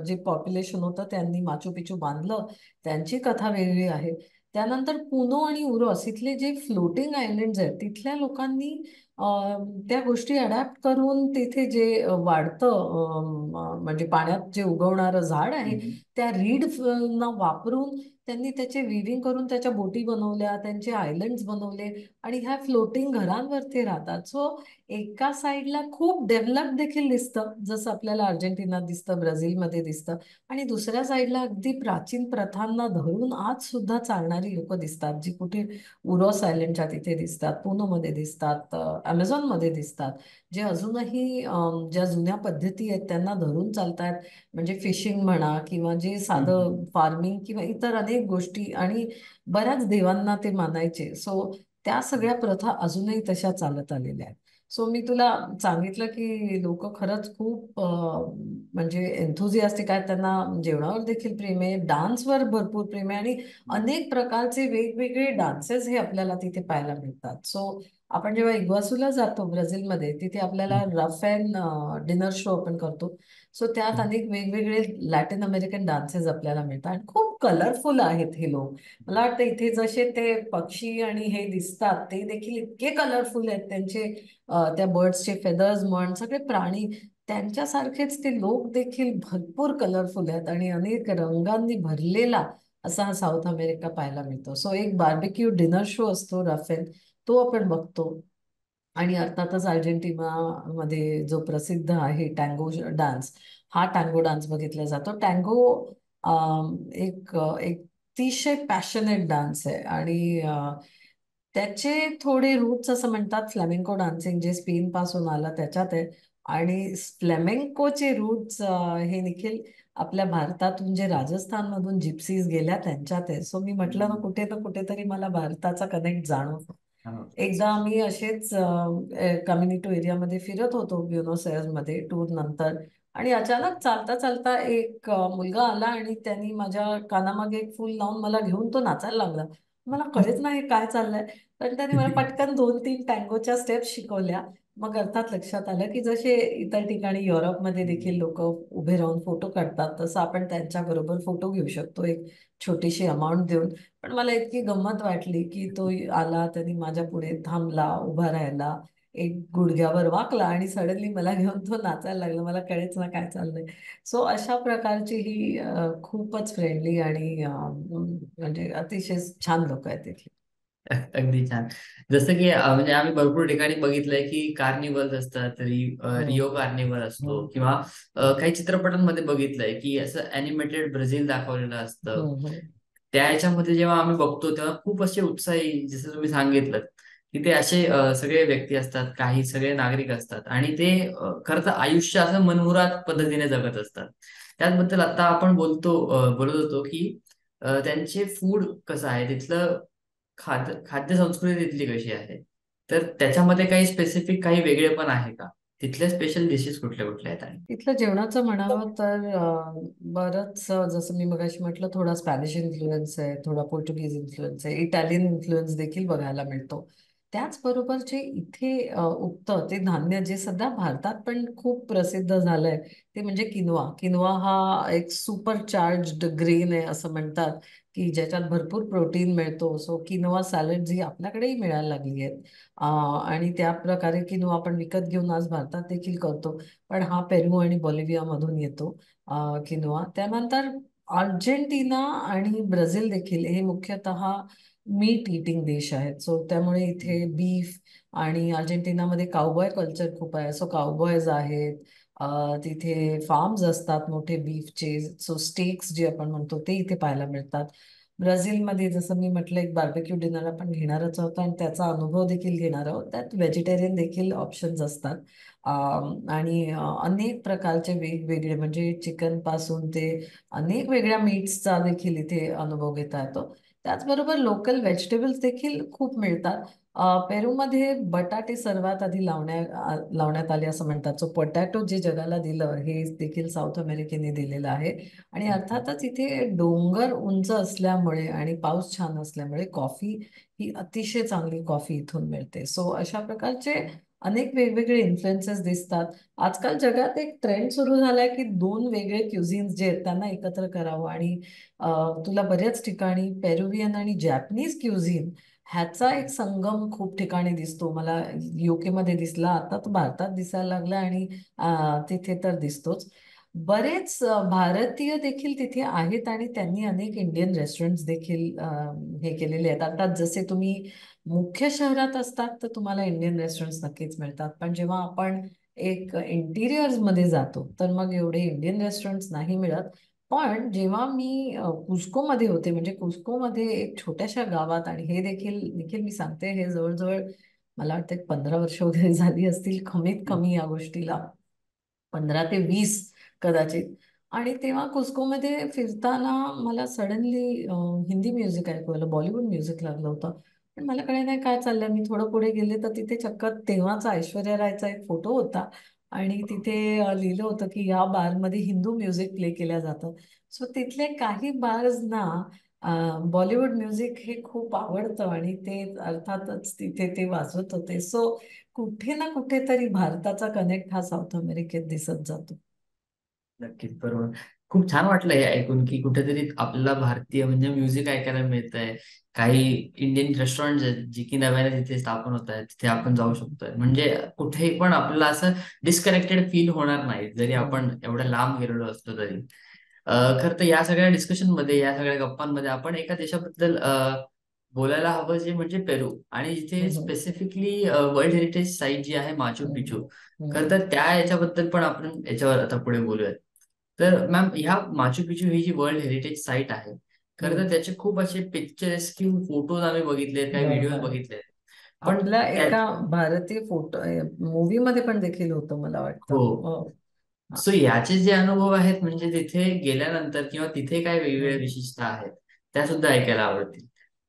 जे पॉप्युलेशन होतं त्यांनी माचू पिचू बांधलं, त्यांची कथा वेगळी आहे. त्यानंतर पुनो आणि उरॉस इथले जे फ्लोटिंग आयलंड्स आहेत तिथल्या लोकांनी त्या गोष्टी अडॅप्ट करून तिथे जे वाढतं, म्हणजे पाण्यात जे उगवणारं झाड आहे, हम्म. त्या रीड ना वापरून त्यांनी त्याचे विविंग करून त्याच्या बोटी बनवल्या, त्यांचे आयलंड्स बनवले, आणि ह्या फ्लोटिंग घरांवरती राहतात. सो एका साईडला खूप डेव्हलप देखील दिसतं, जसं आपल्याला अर्जेंटिनात दिसतं, ब्राझीलमध्ये दिसतं. आणि दुसऱ्या साईडला अगदी प्राचीन प्रथांना धरून आज सुद्धा चालणारी लोक दिसतात, जी कुठे उरॉस आयलंडच्या तिथे दिसतात, पुनोमध्ये दिसतात, अमेझॉनमध्ये दिसतात. जे अजूनही ज्या जुन्या पद्धती आहेत त्यांना धरून चालतात. म्हणजे फिशिंग म्हणा, किंवा जे हम्म. साधं फार्मिंग, किंवा इतर अनेक गोष्टी, आणि बऱ्याच देवांना ते मानायचे. सो त्या सगळ्या प्रथा अजूनही तशा चालत आलेल्या आहेत. सो मी तुला सांगितलं की लोक खरंच खूप म्हणजे एन्थुझियास्टिक आहेत. त्यांना जेवणावर देखील प्रेम आहे, डान्सवर भरपूर प्रेम आहे, आणि हम्म. अनेक प्रकारचे वेगवेगळे डान्सेस हे आपल्याला तिथे पाहायला मिळतात. सो आपण जेव्हा इग्वासूला जातो ब्राझीलमध्ये, तिथे आपल्याला हम्म. रफ अँड डिनर शो आपण करतो. सो त्यात हम्म. अनेक वेगवेगळे लॅटिन अमेरिकन डान्सेस आपल्याला मिळतात, आणि खूप कलरफुल आहेत हे लोक. मला वाटतं इथे जसे ते पक्षी आणि हे दिसतात ते देखील इतके कलरफुल आहेत. त्यांचे त्या बर्ड्सचे फेदर्स म्हण, सगळे प्राणी त्यांच्यासारखेच ते लोक देखील भरपूर कलरफुल आहेत, आणि अनेक रंगांनी भरलेला असा हा साऊथ अमेरिका पाहायला मिळतो. सो एक बार्बेक्यू डिनर शो असतो राफेल, तो आपण बघतो. आणि अर्थातच अर्जेंटिनामध्ये जो प्रसिद्ध आहे टँगो डान्स, हा टँगो डान्स बघितला जातो. टँगो एक अतिशय पॅशनेट डान्स आहे, आणि त्याचे थोडे रूट्स असं म्हणतात फ्लेमेंको डान्सिंग, जे स्पेन पासून आलं त्याच्यात आहे. आणि फ्लेमेंकोचे रूट्स हे निखिल आपल्या भारतातून जे राजस्थानमधून जिप्सीज गेल्या त्यांच्यात आहे. सो मी म्हटलं ना, हम्म. कुठे ना कुठेतरी मला भारताचा कनेक्ट जाणवतो. हा, एकदा आम्ही असेच कम्युनिटी एरियामध्ये फिरत होतो ब्युनॉस मध्ये टूर नंतर, आणि अचानक चालता चालता एक मुलगा आला, आणि त्यांनी माझ्या कानामागे एक फूल लावून मला घेऊन तो नाचायला लागला. मला कळेच नाही काय चाललंय, पण त्याने मला पटकन 2-3 टँगोच्या स्टेप्स शिकवल्या. मग अर्थात लक्षात आलं की जसे इतर ठिकाणी युरोपमध्ये देखील हम्म. लोक उभे राहून फोटो काढतात, तसं आपण त्यांच्या बरोबर फोटो घेऊ शकतो एक छोटीशी अमाऊंट देऊन. पण मला इतकी गंमत वाटली की तो आला, त्यांनी माझ्या पुढे थांबला, उभा राहिला, एक गुडघ्यावर वाकला, आणि सडनली मला घेऊन तो नाचायला लागला. मला कळेच ना काय चाललंय. सो अशा प्रकारची ही खूपच फ्रेंडली आणि म्हणजे अतिशय छान लोक आहेत तिथली. अगदी छान. जसं की म्हणजे आम्ही भरपूर ठिकाणी बघितलंय की कार्निवल्स असतात, हम्म, रिओ कार्निवल असतो, हम्म, किंवा काही चित्रपटांमध्ये बघितलंय की असं अॅनिमेटेड ब्राझील दाखवलेलं असतं. हम्म, त्या ह्याच्यामध्ये जेव्हा आम्ही बघतो तेव्हा खूप असे उत्साही, जसं तुम्ही सांगितलं की ते असे सगळे व्यक्ती असतात, काही सगळे नागरिक असतात, आणि ते खरं तर आयुष्य असं मनमुराद पद्धतीने जगत असतात. त्याचबद्दल आता आपण बोलत होतो की त्यांचे फूड कसं आहे तिथलं, खाद्य संस्कृती तिथली कशी आहे, तर त्याच्यामध्ये काही स्पेसिफिक काही वेगळेपण आहे का? तिथल्या स्पेशल डिशेस कुठल्या कुठल्या आहेत? आणि इथलं जेवणाचं म्हणावं तर बरंच जसं मी मगाशी म्हटलं, थोडा स्पॅनिश इन्फ्लुएन्स आहे, थोडा पोर्तुगीज इन्फ्लुएन्स आहे, इटालियन इन्फ्लुएन्स देखील बघायला मिळतो. त्याचबरोबर जे इथे उगतं ते धान्य, जे सध्या भारतात पण खूप प्रसिद्ध झालंय, ते म्हणजे किनवा. किनवा हा एक सुपर चार्ज्ड ग्रेन आहे असं म्हणतात, की ज्याच्यात भरपूर प्रोटीन मिळतो. सो किनवा सॅलड जी आपल्याकडेही मिळायला लागली आहेत, आणि त्या प्रकारे किनवा आपण विकत घेऊन आज भारतात देखील करतो. पण हा पेरू आणि बॉलिव्हिया मधून येतो किनोआ. त्यानंतर अर्जेंटिना आणि ब्राझील देखील हे मुख्यतः मीट इटिंग देश आहेत. सो त्यामुळे इथे बीफ, आणि अर्जेंटिनामध्ये काउबॉय कल्चर खूप आहे. सो काउबॉयज आहेत. तिथे फार्म्स असतात मोठे बीफचे. सो स्टेक्स जे आपण म्हणतो ते इथे पाहायला मिळतात. ब्राझीलमध्ये जसं मी म्हटलं, एक बार्बेक्यू डिनर आपण घेणारच आहोत आणि त्याचा अनुभव देखील घेणार आहोत. त्यात व्हेजिटेरियन देखील ऑप्शन्स असतात. आणि अनेक प्रकारचे वेगवेगळे, म्हणजे चिकन पासून ते अनेक वेगळ्या मीट्सचा देखील इथे अनुभव घेता येतो. त्याचबरोबर लोकल व्हेजिटेबल्स देखील खूप मिळतात. पेरूमध्ये बटाटे सर्वात आधी लावण्यात आले असं म्हणतात. सो पोटॅटो जे जगाला दिलं हे देखील साऊथ अमेरिकेने दिलेलं आहे. आणि अर्थातच इथे डोंगर उंच असल्यामुळे आणि पाऊस छान असल्यामुळे कॉफी ही अतिशय चांगली कॉफी इथून मिळते. सो अशा प्रकारचे अनेक वेगवेगळे इन्फ्लुएन्सेस दिसतात. आजकाल जगात एक ट्रेंड सुरू झालाय की दोन वेगळे क्युझिन्स जे आहेत त्यांना एकत्र करावं. आणि तुला बऱ्याच ठिकाणी पेरुवियन आणि जॅपनीज क्युझिन ह्याचा एक संगम खूप ठिकाणी दिसतो. मला UK मध्ये दिसला, आता तर भारतात दिसायला लागला, आणि तिथे तर दिसतोच. बरेच भारतीय देखील तिथे आहेत आणि त्यांनी अनेक इंडियन रेस्टॉरंट्स देखील हे केलेले आहेत. आता जसे तुम्ही मुख्य शहरात असतात तर तुम्हाला इंडियन रेस्टॉरंट्स नक्कीच मिळतात, पण जेव्हा आपण एक इंटिरियर्स मध्ये जातो तर मग एवढे इंडियन रेस्टॉरंट्स नाही मिळत. पण जेव्हा मी कुस्कोमध्ये होते, म्हणजे कुस्कोमध्ये एक छोट्याशा गावात, आणि हे देखील निखिल मी सांगते, हे जवळजवळ मला वाटतं 15 वर्ष वगैरे झाली असतील कमीत कमी या गोष्टीला, 15 ते 20 कदाचित. आणि तेव्हा कुस्कोमध्ये फिरताना मला सडनली हिंदी म्युझिक ऐकू आलं, बॉलिवूड म्युझिक लागलं होतं. पण मला कळे नाही काय चाललंय. मी थोडं पुढे गेले तर तिथे चक्क तेव्हाचा ऐश्वर्या रायचा एक फोटो होता, आणि तिथे लिहिलं होतं की या बारमध्ये हिंदू म्युझिक प्ले केल्या जातं. सो तिथले काही बार्सना बॉलिवूड म्युझिक हे खूप आवडतं, आणि ते अर्थातच तिथे ते वाजवत होते. सो कुठे ना कुठेतरी भारताचा कनेक्ट हा साऊथ अमेरिकेत दिसत जातो. नक्कीच, बरोबर. खूप छान वाटलं हे ऐकून की कुठेतरी आपल्याला भारतीय म्हणजे म्युझिक ऐकायला मिळतंय. काही इंडियन रेस्टॉरंट आहेत जी की नव्याने तिथे स्थापन होत आहेत, तिथे आपण जाऊ शकतोय. म्हणजे कुठेही पण आपल्याला असं डिस्कनेक्टेड फील होणार नाही, जरी आपण हम्म. एवढ्या लांब गेलेलो असतो तरी. खरं तर या सगळ्या डिस्कशन मध्ये, या सगळ्या गप्पांमध्ये आपण एका देशाबद्दल बोलायला हवं, जे म्हणजे पेरू, आणि जिथे हम्म. स्पेसिफिकली वर्ल्ड हेरिटेज साईट जी आहे माचू पिचू. हम्म. खरं हम्म. तर त्या याच्याबद्दल पण आपण याच्यावर आता पुढे बोलूयात. तर मॅम, ह्या माचू पिचू ही जी वर्ल्ड हेरिटेज साईट आहे, खरं तर हम्म. त्याचे खूप असे पिक्चरेस्क्यू फोटोज आम्ही बघितलेत, काही व्हिडिओज बरोबर. बघितलेत. पण आपल्या त्या एका भारतीय फोटो मूवी मध्ये पण देखील होतं मला हो. वाटतं. हो. हा. सो याचे जे अनुभव आहेत, म्हणजे तिथे गेल्यानंतर किंवा तिथे काय वेगवेगळ्या हम्म. विशेषता आहेत, त्या सुद्धा ऐकायला आवडतील.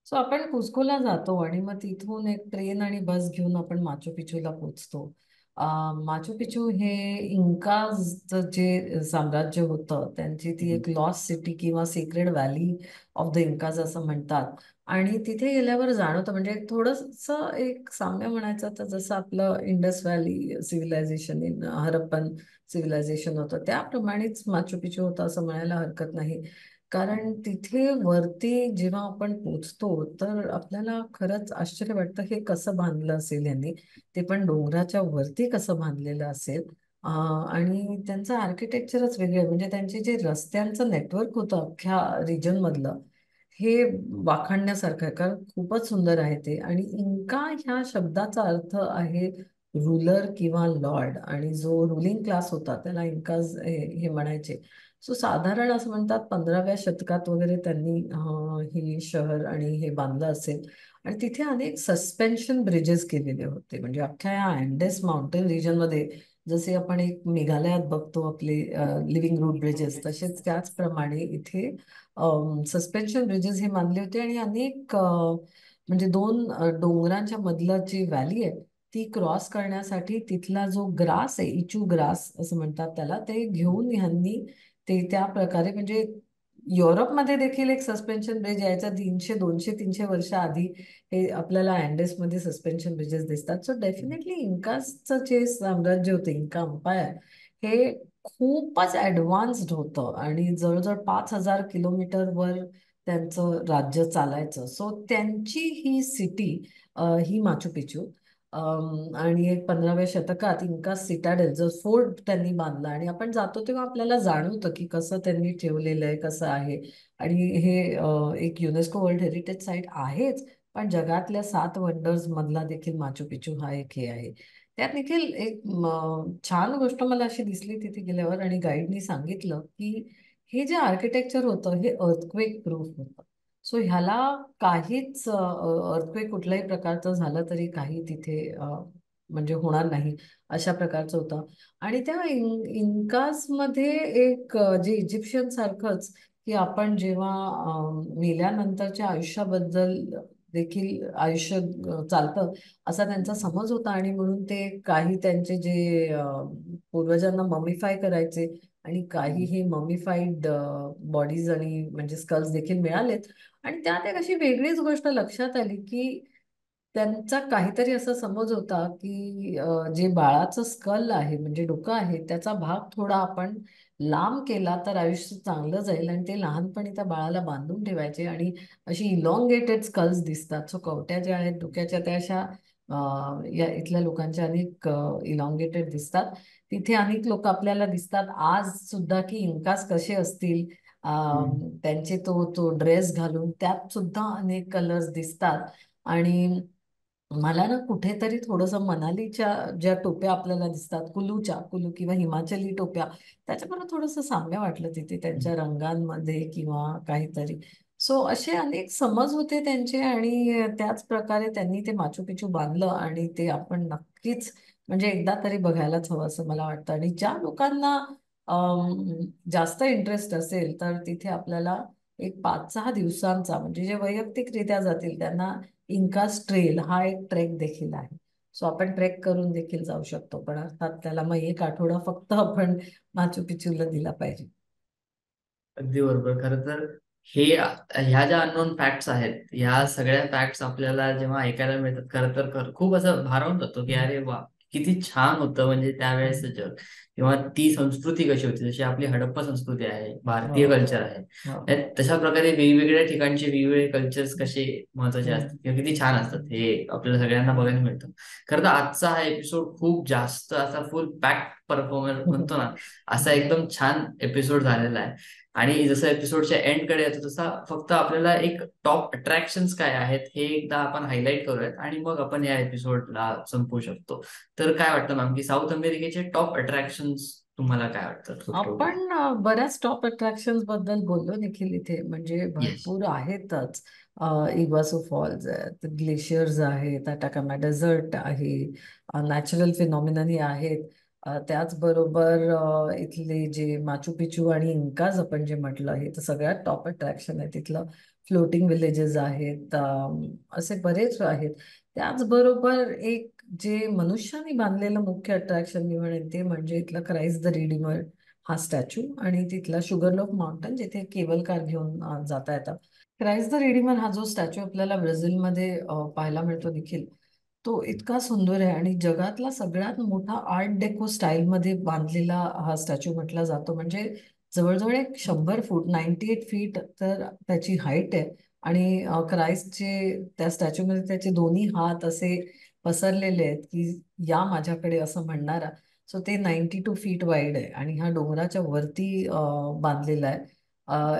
सो आपण कुस्कोला जातो आणि मग तिथून एक ट्रेन आणि बस घेऊन आपण माचू पिचूला पोचतो. माचू पिचू हे इंकाजचं जे साम्राज्य होतं त्यांची ती हम्म. एक लॉस्ट सिटी किंवा सिक्रेट व्हॅली ऑफ द इंकाज असं म्हणतात. आणि तिथे गेल्यावर जाणवतं, म्हणजे थोडंसं एक साम्य म्हणायचं तर जसं आपलं Indus valley civilization in Harappan civilization होतं त्याप्रमाणेच माचू पिचू होतं असं म्हणायला हरकत नाही. कारण तिथे वरती जेव्हा आपण पोचतो तर आपल्याला खरंच आश्चर्य वाटतं हे कसं बांधलं असेल यांनी, ते पण डोंगराच्या वरती कसं बांधलेलं असेल. आणि त्यांचं आर्किटेक्चरच वेगळं आहे. म्हणजे त्यांचे जे रस्त्यांचं नेटवर्क होतं अख्ख्या रिजन मधलं, हे वाखाणण्यासारखं आहे, कारण खूपच सुंदर आहे ते. आणि इंका ह्या शब्दाचा अर्थ आहे रुलर किंवा लॉर्ड, आणि जो रुलिंग क्लास होता त्याला इंकाज हे म्हणायचे. सो साधारण असं म्हणतात 15व्या शतकात वगैरे त्यांनी ही शहर आणि हे बांधलं असेल. आणि तिथे अनेक सस्पेन्शन ब्रिजेस केलेले होते, म्हणजे अख्ख्या या अँडेस माउंटेन रिजनमध्ये जसे आपण एक मेघालयात बघतो आपले लिव्हिंग रूट ब्रिजेस, तसेच त्याचप्रमाणे इथे सस्पेन्शन ब्रिजेस हे बांधले होते. आणि अनेक म्हणजे दोन डोंगरांच्या मधलं जी व्हॅली आहे ती क्रॉस करण्यासाठी तिथला जो ग्रास आहे, इचू ग्रास असं म्हणतात त्याला, ते घेऊन ह्यांनी ते त्या प्रकारे, म्हणजे युरोपमध्ये देखील एक सस्पेन्शन ब्रिज यायचा 200 200 300 वर्ष आधी हे आपल्याला अँडेसमध्ये सस्पेन्शन ब्रिजेस दिसतात. सो डेफिनेटली इंकाजचं जे साम्राज्य होतं, इंका अम्पायर, हे खूपच ऍडव्हान्स्ड होतं आणि जवळजवळ 5000 किलोमीटरवर त्यांचं राज्य चालायचं. सो त्यांची ही सिटी ही माचू पिचू. आणि एक 15व्या शतकात इंका सिटाडेल जो फोर्ट त्यांनी बांधला, आणि आपण जातो तेव्हा आपल्याला जाणवतं की कसं त्यांनी ठेवलेलं आहे, कसं आहे. आणि हे एक युनेस्को वर्ल्ड हेरिटेज साईट आहेच, पण जगातल्या 7 वंडर्स मधला देखील माचू पिचू हा एक हे आहे. त्यात देखील एक छान गोष्ट मला अशी दिसली तिथे गेल्यावर, आणि गाईडनी सांगितलं की हे जे आर्किटेक्चर होतं हे अर्थक्वेक प्रूफ होतं. सो ह्याला काहीच अर्थक्वेक कुठल्याही प्रकारचं झालं तरी काही तिथे म्हणजे होणार नाही, अशा प्रकारचं होतं. आणि त्या इंकासमध्ये एक जे इजिप्शियन सारखंच, की आपण जेव्हा मेल्यानंतरच्या आयुष्याबद्दल देखील आयुष्य चालतं असा त्यांचा समज होता, आणि म्हणून ते काही त्यांचे जे पूर्वजांना मॉमिफाय करायचे, आणि काही हे मॉमिफाईड बॉडीज आणि म्हणजे स्कल्स देखील मिळालेत. आणि त्यात एक अशी वेगळीच गोष्ट लक्षात आली की त्यांचा काहीतरी असा समज होता की जे बाळाचं स्कल आहे म्हणजे डोकं आहे त्याचा भाग थोडा आपण लांब केला तर आयुष्य चांगलं जाईल, आणि ते लहानपणी त्या बाळाला बांधून ठेवायचे. आणि अशी इलॉंगेटेड स्कल्स दिसतात. सो कवट्या ज्या आहेत डोक्याच्या त्या अशा या इथल्या लोकांच्या अनेक इलॉंगेटेड दिसतात. तिथे अनेक लोक आपल्याला दिसतात आज सुद्धा की इंकास कसे असतील, त्यांचे तो तो ड्रेस घालून त्यात सुद्धा अनेक कलर्स दिसतात. आणि मला ना कुठेतरी थोडंसं मनालीच्या ज्या टोप्या आपल्याला दिसतात, कुलू किंवा हिमाचली टोप्या, त्याच्याबरोबर थोडंसं साम्य वाटलं तिथे त्यांच्या रंगांमध्ये किंवा काहीतरी. सो असे अनेक समज होते त्यांचे, आणि त्याच प्रकारे त्यांनी ते माचू पिचू बांधलं, आणि ते आपण नक्कीच म्हणजे एकदा तरी बघायलाच हवं असं मला वाटतं. आणि ज्या लोकांना जास्त इंटरेस्ट असेल तर तिथे आपल्याला एक 5-6 दिवसांचा म्हणजे जे वैयक्तिकरित्या जातील त्यांना इंकास ट्रेल हा एक ट्रेक देखील आहे. सो आपण ट्रेक करून देखील जाऊ शकतो, पण अर्थात त्याला मग एक आठवडा फक्त आपण माचू पिचूला दिला पाहिजे. अगदी बरोबर. खरं तर हे ह्या ज्या अननोन फॅक्ट्स आहेत, ह्या सगळ्या फॅक्ट्स आपल्याला जेव्हा ऐकायला मिळतात, खरं तर खूप असं भारावून जातो, की अरे वा, किती छान होतं म्हणजे त्यावेळेचं जग, किंवा ती संस्कृती कशी होती. जशी आपली हडप्पा संस्कृती आहे, हो, भारतीय हो, कल्चर आहे, हो, तशा प्रकारे वेगवेगळ्या ठिकाणचे वेगवेगळे कल्चर्स कसे महत्वाचे असतात हम्म, किंवा किती छान असतात हे आपल्याला सगळ्यांना बघायला मिळतं. खरं तर आजचा हा एपिसोड खूप जास्त असा फुल पॅक परफॉर्मर म्हणतो ना, असा एकदम छान एपिसोड झालेला आहे. आणि जसं एपिसोडच्या एंड कडे येतो तसा फक्त आपल्याला एक टॉप अट्रॅक्शन्स काय आहेत हे एकदा आपण हायलाईट करूयात, आणि मग आपण या एपिसोडला संपवू शकतो. तर काय वाटतं मॅम, की साऊथ अमेरिकेचे टॉप अट्रॅक्शन्स तुम्हाला काय वाटतं टोटल? आपण बऱ्याच टॉप अट्रॅक्शन्स बद्दल बोललो निखिल इथे, म्हणजे येस. भरपूर आहेतच. इग्वासू फॉल्स आहेत, ग्लेशियर्स आहेत, अटाकामा डेझर्ट आहे, नॅचरल फिनॉमिननी आहेत. त्याचबरोबर इथले जे माचू पिचू आणि इंकाज आपण जे म्हटलं हे तर सगळ्यात टॉप अट्रॅक्शन आहे. तिथलं फ्लोटिंग विलेजेस आहेत, असे बरेच आहेत. त्याचबरोबर एक जे मनुष्याने बांधलेलं मुख्य अट्रॅक्शन मी म्हणेन ते म्हणजे इथलं क्राइस्ट द रिडीमर हा स्टॅच्यू, आणि तिथला शुगरलोफ माउंटन जिथे केबल कार घेऊन जाता येतं. क्राइस्ट द रिडीमर हा जो स्टॅच्यू आपल्याला ब्राझीलमध्ये पाहायला मिळतो देखील, तो इतका सुंदर आहे, आणि जगातला सगळ्यात मोठा आर्ट डेको स्टाईलमध्ये बांधलेला हा स्टॅच्यू म्हटला जातो. म्हणजे जवळजवळ एक 100 फूट 98 फीट तर त्याची हाईट आहे. आणि क्राइस्टचे त्या स्टॅच्यूमध्ये त्याचे दोन्ही हात असे पसरलेले आहेत की या माझ्याकडे असं म्हणणारा. सो ते 92 फीट वाईड आहे, आणि ह्या डोंगराच्या वरती बांधलेला आहे.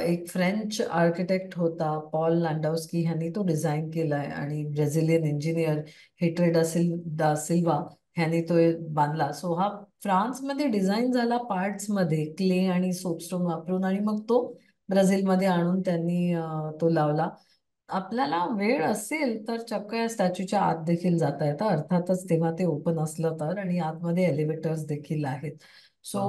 एक फ्रेंच आर्किटेक्ट होता पॉल लँडॉव्स्की, ह्यांनी तो डिझाईन केलाय, आणि ब्राझिलियन इंजिनियर हेट्रे दा सिल्वा ह्यांनी तो बांधला. सो हा फ्रान्समध्ये डिझाईन झाला पार्ट्समध्ये क्ले आणि सोपस्टोन वापरून, आणि मग तो ब्राझीलमध्ये आणून त्यांनी तो लावला. आपल्याला वेळ असेल तर चक्क या स्टॅच्यूच्या आत देखील जाता येतं, अर्थातच तेव्हा ते ओपन असलं तर, आणि आतमध्ये एलिव्हेटर्स देखील आहेत. सो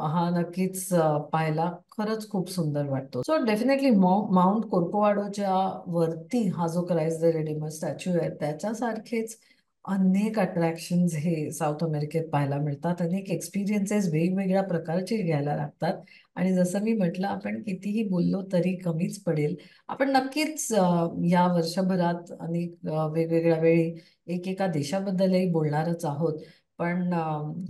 हा नक्कीच पाहायला खरंच खूप सुंदर वाटतो. सो डेफिनेटली माउंट कोर्कोवाडोच्या वरती हा जो क्राइस्ट द रेडिमर स्टॅच्यू आहे त्याच्यासारखेच अनेक अट्रॅक्शन्स हे साऊथ अमेरिकेत पाहायला मिळतात. अनेक एक्सपिरियन्सेस वेगवेगळ्या प्रकारचे घ्यायला लागतात. आणि जसं मी म्हटलं आपण कितीही बोललो तरी कमीच पडेल. आपण नक्कीच या वर्षभरात अनेक वेगवेगळ्या वेळी एकेका देशाबद्दलही बोलणारच आहोत. पण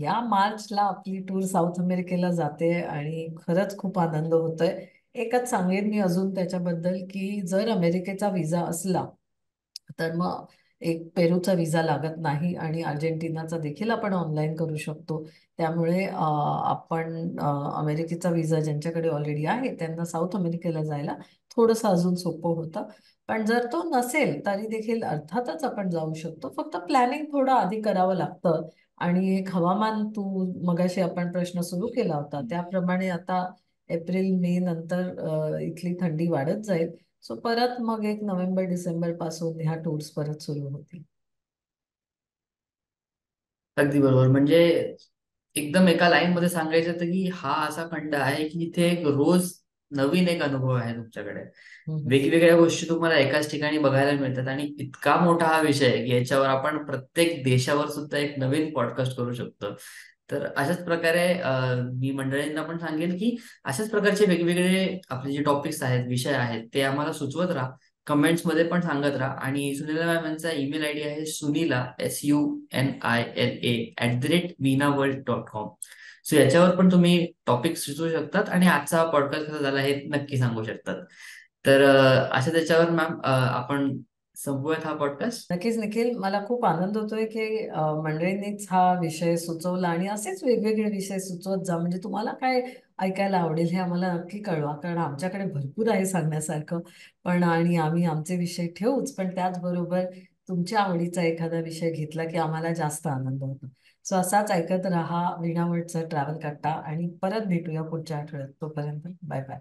या मार्चला आपली टूर साऊथ अमेरिकेला जाते, आणि खरंच खूप आनंद होतोय. एकच सांगेन मी अजून त्याच्याबद्दल की जर अमेरिकेचा विजा असला तर मग एक पेरूचा विजा लागत नाही आणि अर्जेंटिनाचा देखील आपण ऑनलाईन करू शकतो. त्यामुळे आपण अमेरिकेचा विजा ज्यांच्याकडे ऑलरेडी आहे त्यांना साऊथ अमेरिकेला जायला थोडंसं अजून सोपं होतं. पण जर तो नसेल तरी देखील अर्थातच आपण जाऊ शकतो. फक्त प्लॅनिंग थोडं आधी करावं लागतं. आणि एक हवामान, तू मगाशी आपण प्रश्न सुरू केला होता त्याप्रमाणे आता एप्रिल मे नंतर इथली थंडी वाढत जाईल. सो परत मग एक नोव्हेंबर डिसेंबर पासून ह्या टूर्स परत सुरू होतील. अगदी बरोबर. म्हणजे एकदम एका लाईन मध्ये सांगायचं तर की हा असा खंड आहे की जिथे एक रोज नवीन एक अनुभव आहे तुमच्याकडे. हम्म. वेगवेगळ्या गोष्टी तुम्हाला एकाच ठिकाणी बघायला मिळतात आणि इतका मोठा हा विषय आहे की याच्यावर आपण प्रत्येक देशावर सुद्धा एक नवीन पॉडकास्ट करू शकतो. तर अशाच प्रकारे मी मंडळींना पण सांगेन की अशाच प्रकारचे वेगवेगळे आपले जे टॉपिक्स आहेत, विषय आहेत, ते आम्हाला सुचवत राहा. कमेंट्स मध्ये पण सांगत राहा. आणि सुनीला मॅम यांचा ईमेल आयडी आहे sunila@वीणावर्ल्ड.com. सो याच्यावर पण तुम्ही टॉपिक सुचवू शकतात आणि आजचा हा पॉडकास्ट कसा झाला हे नक्की सांगू शकतात. तर अशा त्याच्यावर मॅम आपण संपवूयात हा पॉडकास्ट. नक्कीच निखिल, मला खूप आनंद होतोय की मंडळींनीच हा विषय सुचवला आणि असेच वेगवेगळे विषय सुचवत जा. म्हणजे तुम्हाला काय ऐकायला आवडेल हे आम्हाला नक्की कळवा, कारण आमच्याकडे भरपूर आहे सांगण्यासारखं. पण आणि आम्ही आमचे विषय ठेवूच, पण त्याचबरोबर तुमच्या आवडीचा एखादा विषय घेतला की आम्हाला जास्त आनंद होतो. सो असाच ऐकत राहा वीणावटचा ट्रॅव्हल कट्टा आणि परत भेटूया पुढच्या आठवड्यात. तोपर्यंत बाय बाय.